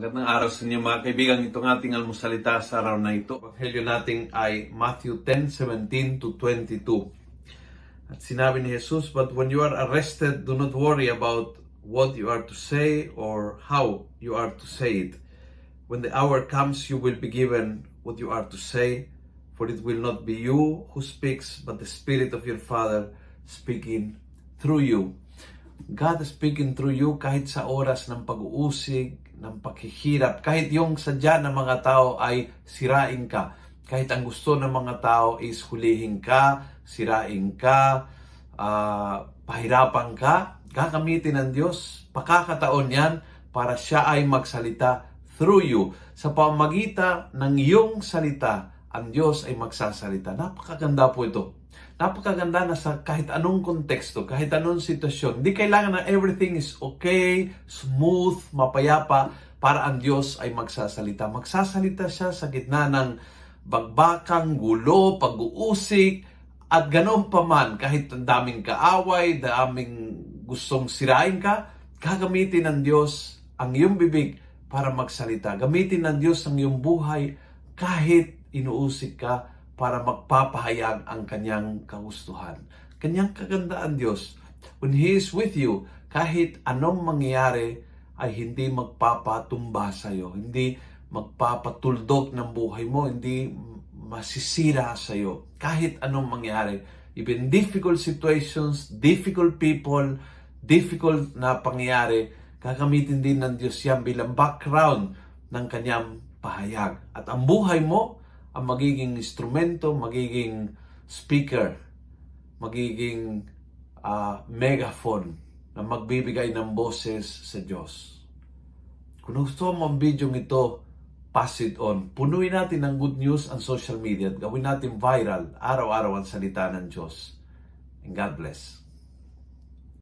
Magandang araw sa inyo mga kaibigan. Itong ating almusalita sa araw na ito. Ebanghelyo natin ay Matthew 10:17 to 22. At sinabi ni Jesus, "But when you are arrested, do not worry about what you are to say or how you are to say it. When the hour comes, you will be given what you are to say, for it will not be you who speaks, but the Spirit of your Father speaking through you." God is speaking through you kahit sa oras ng pag-uusig, ng paghihirap, kahit yung sadya ng mga tao ay sirain ka, kahit ang gusto ng mga tao is hulihin ka, sirain ka, pahirapan ka, gagamitin ng Diyos. Pakakataon yan para siya ay magsalita through you. Sa pamamagitan ng iyong salita, ang Diyos ay magsasalita. Napakaganda po ito. Napakaganda na sa kahit anong konteksto, kahit anong sitwasyon. Hindi kailangan na everything is okay, smooth, mapayapa para ang Diyos ay magsasalita. Magsasalita siya sa gitna ng bagbakang, gulo, pag-uusik, at ganoon pa man, kahit ang daming kaaway, daming gustong sirain ka, gagamitin ng Diyos ang iyong bibig para magsalita. Gamitin ng Diyos ang iyong buhay kahit inuusik ka, para magpapahayag ang kanyang kagustuhan. Kanyang kagandaan Diyos. When He is with you, kahit anong mangyayari ay hindi magpapatumba sa iyo, hindi magpapatuldok ng buhay mo, hindi masisira sa iyo. Kahit anong mangyayari, even difficult situations, difficult people, difficult na pangyayari, gagamitin din ng Diyos yan bilang background ng kanyang pahayag. At ang buhay mo, ang magiging instrumento, magiging speaker, magiging megaphone na magbibigay ng boses sa Diyos. Kung gusto mo ang video ito, pass it on. Punuin natin ng good news ang social media at gawin natin viral, araw-araw ang salita ng Diyos. And God bless.